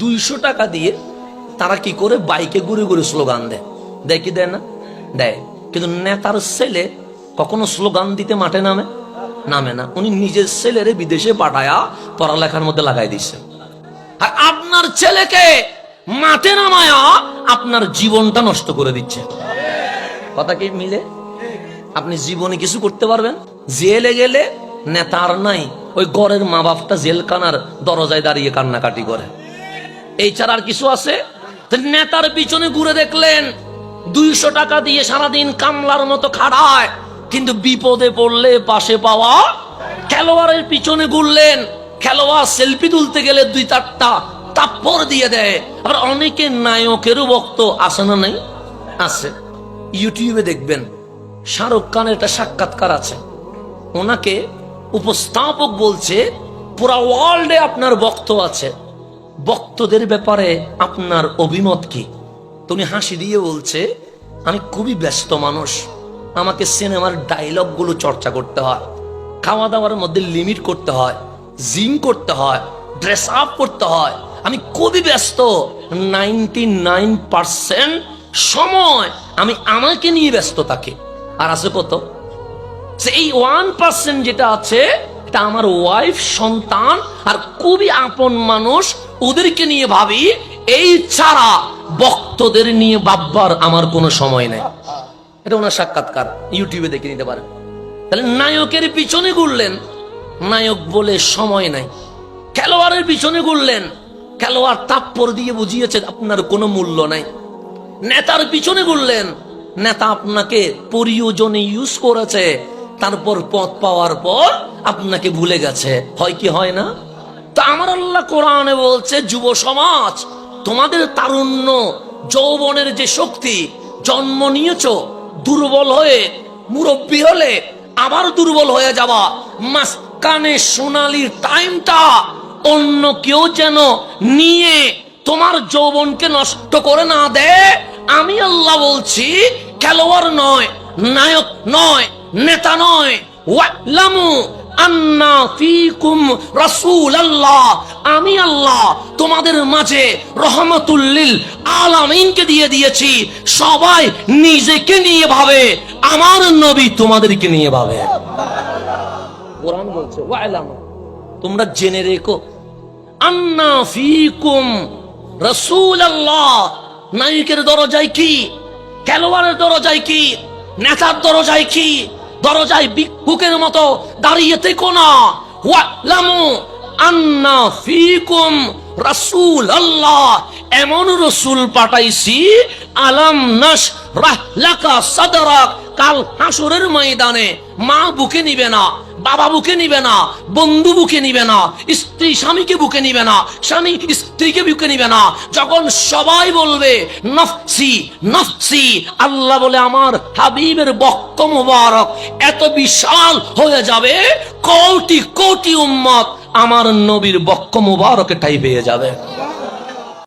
200 টাকা দিয়ে তারা কি করে বাইকে ঘুরে ঘুরে স্লোগান দেয়, দেয় কি দেয় না? দেয়। কিন্তু নেতার ছেলে কখনো স্লোগান দিতে মাঠে নামে না। উনি নিজের ছেলেরে বিদেশে পাঠায়া পড়ালেখার মধ্যে লাগাই দিচ্ছে। আর আপনার ছেলেকে মাঠে নামায়া আপনার জীবনটা নষ্ট করে দিচ্ছে। কথা কি মিলে? আপনি জীবনে কিছু করতে পারবেন? জেলে গেলে নেতা আর নাই, ওই ঘরের মা বাপটা জেলখানার দরজায় দাঁড়িয়ে কান্নাকাটি করে। এই ছাড়া আর কিছু আছে? নেতার পিছনে ঘুরে দেখলেন 200 টাকা দিয়ে সারাদিন কামলার মতো খাড়ায়, কিন্তু বিপদে পড়লে পাশে পাওয়া। খেলোয়াড়ের পিছনে ঘুরলেন, খেলোয়াড় সেলফি তুলতে গেলে 2-4টা তাপ্পর দিয়ে দেয়। আবার অনেকে নায়কেরও ভক্ত আছে না? নাই আছে। ইউটিউবে দেখবেন শাহরুখ খানের একটা সাক্ষাৎকার আছে, ওনাকে উপস্থাপক বলছে পুরা ওয়ার্ল্ডে আপনার ভক্ত আছে, ভক্তদের ব্যাপারে আপনার অভিমত কি? তুমি হাসি দিয়ে বলছে, আমি খুবই ব্যস্ত মানুষ, আমাকে সিনেমার ডায়লগ গুলো চর্চা করতে হয়, খাওয়া দাওয়ার মধ্যে লিমিট করতে হয়, জিম করতে হয়, ড্রেস আপ করতে হয়, আমি খুবই ব্যস্ত। 99% সময় আমি আমাকে নিয়ে ব্যস্ত থাকি। আর আছে কত? এই 1% যেটা আছে এটা আমার ওয়াইফ, সন্তান আর খুবই আপন মানুষ, ওদেরকে নিয়ে ভাবি। এই ছাড়া ভক্তদের নিয়ে ভাববার আমার কোনো সময় নেই। এটা ওনার সাক্ষাৎকার, ইউটিউবে দেখে নিতে পারেন। তাহলে নায়কের পিছনে ঘুরলেন, নায়ক বলে সময় নাই। খেলোয়াড়ের পিছনে ঘুরলেন, খেলোয়াড় তাপ্পর দিয়ে বুঝিয়েছে আপনার কোনো মূল্য নাই। নেতার পিছনে ঘুরলেন, নেতা আপনাকে প্রয়োজনে ইউজ করেছে, তারপর পদ পাওয়ার পর আপনাকে ভুলে গেছে। হয় কি হয় না? তা আমার আল্লাহ কোরআনে বলছে, যুব সমাজ, তোমাদের তারুণ্য যৌবনের যে শক্তি, জন্ম নিয়েছো দুর্বল হয়ে, মুরব্বী হলে আবার দুর্বল হয়ে যাওয়া, মাঝখানে সোনালি টাইমটা অন্য কেউ যেন নিয়ে তোমার যৌবনকে নষ্ট করে না দেয়। আমি আল্লাহ বলছি, খেলোয়াড় নয়, নায়ক নয়, নেতা নয়, ওয়ালামু আন্না ফীকুম রাসূলুল্লাহ, আমি আল্লাহ তোমাদের মাঝে রহমাতুল লিল আলামিনকে দিয়ে দিয়েছি। সবাই নিজেকে নিয়ে ভাবে, আমার নবী তোমাদেরকে নিয়ে ভাবে। কোরআন বলছে, ওয়ালামু, তোমরা জেনে রেখো, আন্না ফীকুম রাসূলুল্লাহ। নায়কের দরজায় কি, খেলোয়াড়ের দরজায় কি, নেতার দরজায় কি? দরজায় ভিক্ষুকের মতো দাঁড়িয়ে থেকো না। ওয়ালামু আন্না ফীকুম রাসূলুল্লাহ, এমন রাসূল পাঠাইছি, আলাম নাশরাহ লাকা সাদরাক। কাল হাসরের ময়দানে মা বুকে নিবে না, বাবা বুকে নিবে না, বন্ধু বুকে নিবে না, স্ত্রী স্বামীকে বুকে নিবে না, স্বামী স্ত্রীকে বুকে নিবে না। যখন সবাই বলবে নফসি নফসি, আল্লাহ বলে আমার হাবিবের বক্ষ মুবারক এত বিশাল হয়ে যাবে, কোটি কোটি উম্মত আমার নবীর বক্ষ মুবারকে ঠাঁই পেয়ে যাবে।